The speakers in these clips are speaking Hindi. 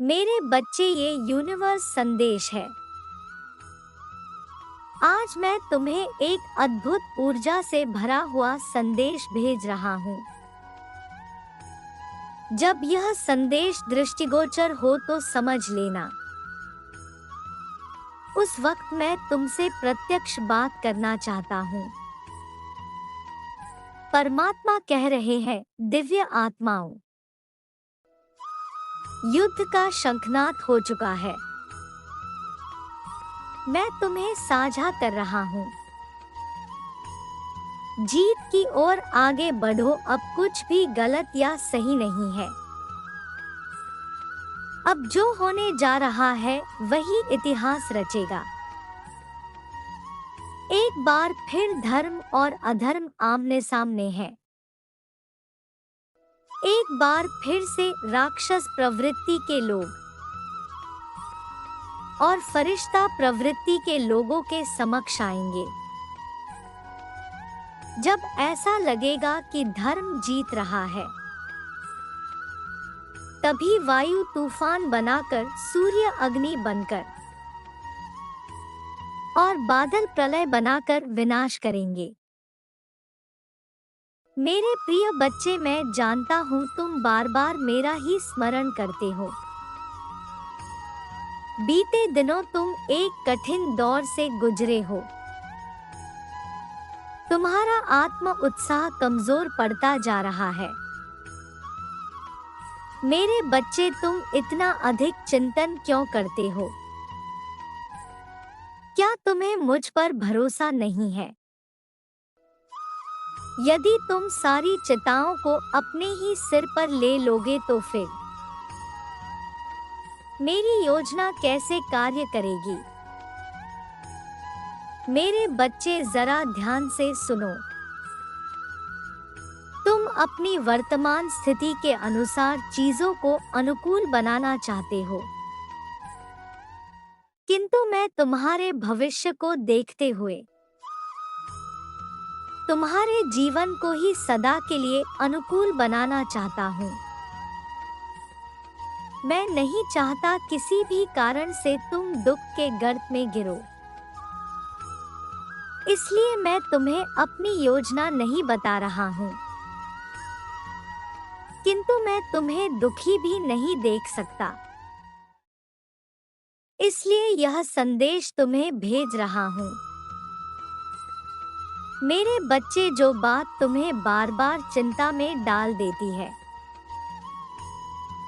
मेरे बच्चे, ये यूनिवर्स संदेश है। आज मैं तुम्हें एक अद्भुत ऊर्जा से भरा हुआ संदेश भेज रहा हूँ। जब यह संदेश दृष्टिगोचर हो तो समझ लेना। उस वक्त मैं तुमसे प्रत्यक्ष बात करना चाहता हूँ। परमात्मा कह रहे हैं, दिव्य आत्माओं, युद्ध का शंखनाद हो चुका है। मैं तुम्हें साझा कर रहा हूँ। जीत की ओर आगे बढ़ो। अब कुछ भी गलत या सही नहीं है। अब जो होने जा रहा है वही इतिहास रचेगा। एक बार फिर धर्म और अधर्म आमने सामने हैं। एक बार फिर से राक्षस प्रवृत्ति के लोग और फरिश्ता प्रवृत्ति के लोगों के समक्ष आएंगे। जब ऐसा लगेगा कि धर्म जीत रहा है, तभी वायु तूफान बनाकर, सूर्य अग्नि बनकर और बादल प्रलय बनाकर विनाश करेंगे। मेरे प्रिय बच्चे, मैं जानता हूँ तुम बार बार मेरा ही स्मरण करते हो। बीते दिनों तुम एक कठिन दौर से गुजरे हो। तुम्हारा आत्म उत्साह कमजोर पड़ता जा रहा है। मेरे बच्चे, तुम इतना अधिक चिंतन क्यों करते हो? क्या तुम्हें मुझ पर भरोसा नहीं है? यदि तुम सारी चिंताओं को अपने ही सिर पर ले लोगे तो फिर मेरी योजना कैसे कार्य करेगी? मेरे बच्चे, जरा ध्यान से सुनो। तुम अपनी वर्तमान स्थिति के अनुसार चीजों को अनुकूल बनाना चाहते हो, किंतु मैं तुम्हारे भविष्य को देखते हुए तुम्हारे जीवन को ही सदा के लिए अनुकूल बनाना चाहता हूँ। मैं नहीं चाहता किसी भी कारण से तुम दुख के गर्त में गिरो। इसलिए मैं तुम्हें अपनी योजना नहीं बता रहा हूँ, किंतु मैं तुम्हें दुखी भी नहीं देख सकता। इसलिए यह संदेश तुम्हें भेज रहा हूँ। मेरे बच्चे, जो बात तुम्हें बार बार चिंता में डाल देती है,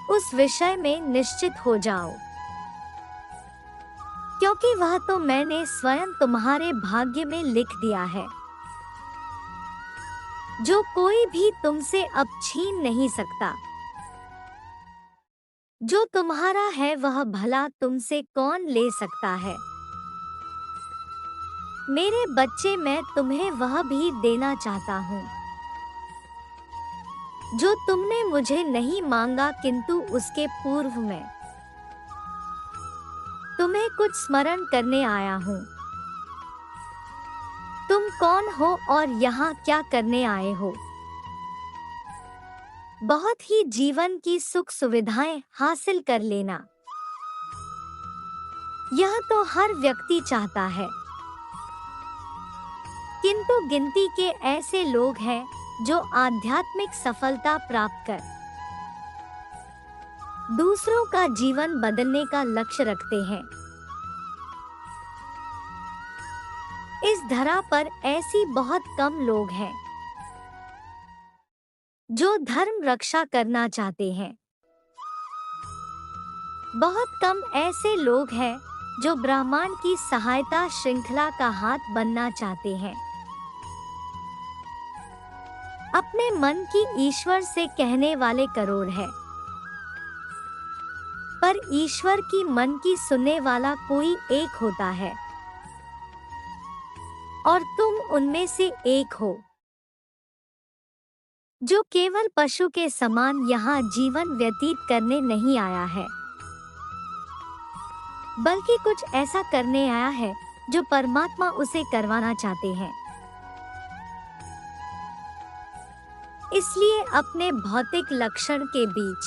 उस विषय में निश्चित हो जाओ, क्योंकि वह तो मैंने स्वयं तुम्हारे भाग्य में लिख दिया है, जो कोई भी तुमसे अब छीन नहीं सकता। जो तुम्हारा है वह भला तुमसे कौन ले सकता है? मेरे बच्चे, मैं तुम्हें वह भी देना चाहता हूँ जो तुमने मुझे नहीं मांगा, किंतु उसके पूर्व में तुम्हें कुछ स्मरण करने आया हूँ। तुम कौन हो और यहाँ क्या करने आए हो? बहुत ही जीवन की सुख सुविधाएं हासिल कर लेना, यह तो हर व्यक्ति चाहता है, किंतु गिनती के ऐसे लोग हैं जो आध्यात्मिक सफलता प्राप्त कर दूसरों का जीवन बदलने का लक्ष्य रखते हैं। इस धरा पर ऐसी बहुत कम लोग हैं जो धर्म रक्षा करना चाहते हैं। बहुत कम ऐसे लोग हैं जो ब्रह्मांड की सहायता श्रृंखला का हाथ बनना चाहते हैं। अपने मन की ईश्वर से कहने वाले करोड़ हैं, पर ईश्वर की मन की सुनने वाला कोई एक होता है, और तुम उनमें से एक हो, जो केवल पशु के समान यहाँ जीवन व्यतीत करने नहीं आया है, बल्कि कुछ ऐसा करने आया है जो परमात्मा उसे करवाना चाहते हैं। इसलिए अपने भौतिक लक्षण के बीच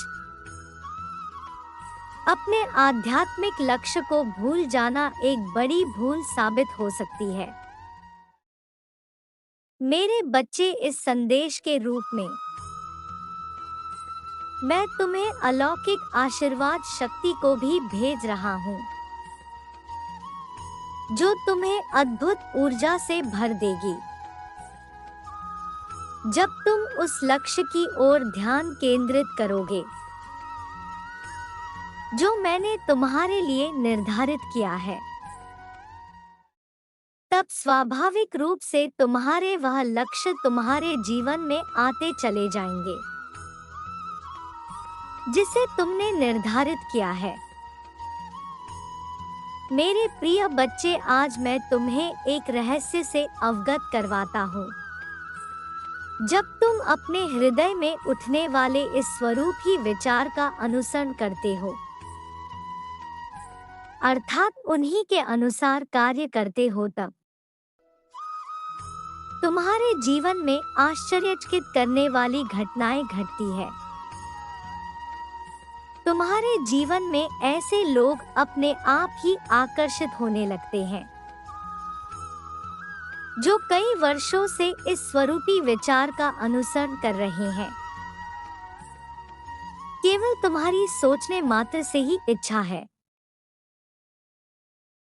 अपने आध्यात्मिक लक्ष्य को भूल जाना एक बड़ी भूल साबित हो सकती है। मेरे बच्चे, इस संदेश के रूप में मैं तुम्हें अलौकिक आशीर्वाद शक्ति को भी भेज रहा हूँ, जो तुम्हें अद्भुत ऊर्जा से भर देगी। जब तुम उस लक्ष्य की ओर ध्यान केंद्रित करोगे जो मैंने तुम्हारे लिए निर्धारित किया है, तब स्वाभाविक रूप से तुम्हारे वह लक्ष्य तुम्हारे जीवन में आते चले जाएंगे जिसे तुमने निर्धारित किया है। मेरे प्रिय बच्चे, आज मैं तुम्हें एक रहस्य से अवगत करवाता हूँ। जब तुम अपने हृदय में उठने वाले इस स्वरूप ही विचार का अनुसरण करते हो, अर्थात उन्हीं के अनुसार कार्य करते हो, तब तुम्हारे जीवन में आश्चर्यचकित करने वाली घटनाएं घटती है। तुम्हारे जीवन में ऐसे लोग अपने आप ही आकर्षित होने लगते हैं जो कई वर्षों से इस स्वरूपी विचार का अनुसरण कर रहे हैं। केवल तुम्हारी सोचने मात्र से ही इच्छा है।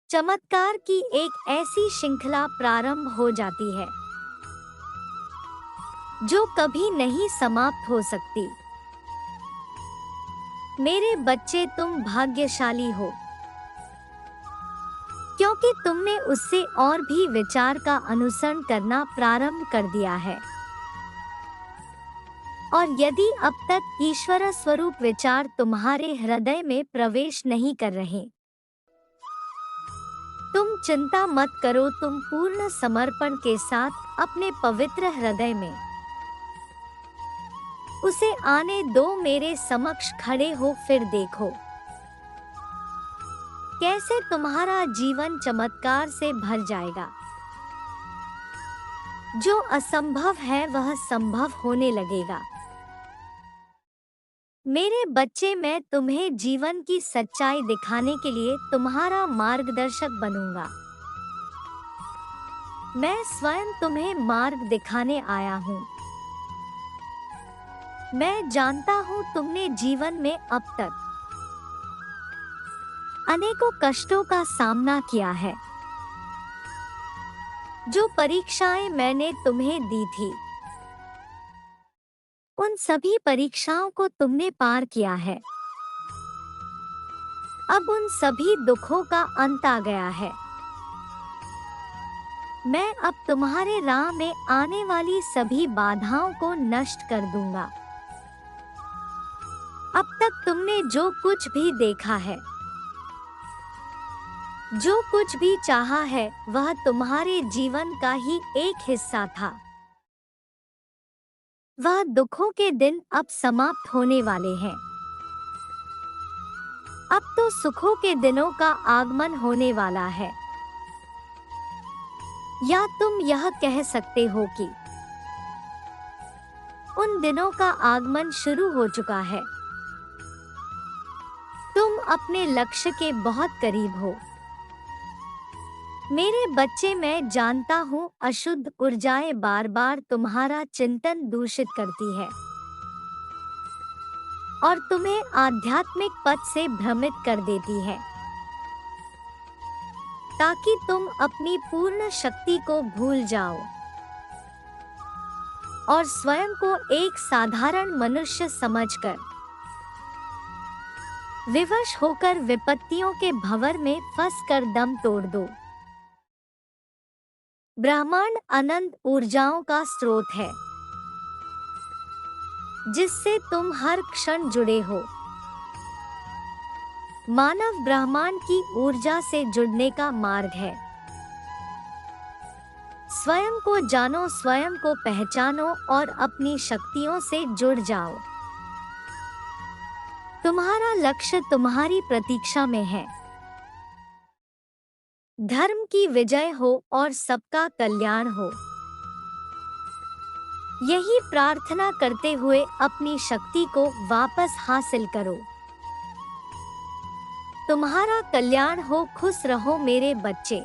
चमत्कार की एक ऐसी श्रृंखला प्रारंभ हो जाती है जो कभी नहीं समाप्त हो सकती। मेरे बच्चे, तुम भाग्यशाली हो क्योंकि तुमने उससे और भी विचार का अनुसरण करना प्रारंभ कर दिया है। और यदि अब तक ईश्वर स्वरूप विचार तुम्हारे हृदय में प्रवेश नहीं कर रहे, तुम चिंता मत करो। तुम पूर्ण समर्पण के साथ अपने पवित्र हृदय में उसे आने दो। मेरे समक्ष खड़े हो, फिर देखो कैसे तुम्हारा जीवन चमत्कार से भर जाएगा। जो असंभव है वह संभव होने लगेगा। मेरे बच्चे, मैं तुम्हें जीवन की सच्चाई दिखाने के लिए तुम्हारा मार्गदर्शक बनूंगा। मैं स्वयं तुम्हें मार्ग दिखाने आया हूँ। मैं जानता हूँ तुमने जीवन में अब तक अनेकों कष्टों का सामना किया है। जो परीक्षाएं मैंने तुम्हें दी थी, उन सभी परीक्षाओं को तुमने पार किया है। अब उन सभी दुखों का अंत आ गया है। मैं अब तुम्हारे राह में आने वाली सभी बाधाओं को नष्ट कर दूंगा। अब तक तुमने जो कुछ भी देखा है, जो कुछ भी चाहा है, वह तुम्हारे जीवन का ही एक हिस्सा था। वह दुखों के दिन अब समाप्त होने वाले हैं। अब तो सुखों के दिनों का आगमन होने वाला है। या तुम यह कह सकते हो कि उन दिनों का आगमन शुरू हो चुका है। तुम अपने लक्ष्य के बहुत करीब हो। मेरे बच्चे, मैं जानता हूँ अशुद्ध ऊर्जाएं बार बार तुम्हारा चिंतन दूषित करती है और तुम्हें आध्यात्मिक पथ से भ्रमित कर देती है, ताकि तुम अपनी पूर्ण शक्ति को भूल जाओ और स्वयं को एक साधारण मनुष्य समझकर विवश होकर विपत्तियों के भंवर में फंसकर दम तोड़ दो। ब्रह्मांड अनंत ऊर्जाओं का स्रोत है जिससे तुम हर क्षण जुड़े हो। मानव ब्रह्मांड की ऊर्जा से जुड़ने का मार्ग है। स्वयं को जानो, स्वयं को पहचानो और अपनी शक्तियों से जुड़ जाओ। तुम्हारा लक्ष्य तुम्हारी प्रतीक्षा में है। धर्म की विजय हो और सबका कल्याण हो। यही प्रार्थना करते हुए अपनी शक्ति को वापस हासिल करो। तुम्हारा कल्याण हो, खुश रहो मेरे बच्चे।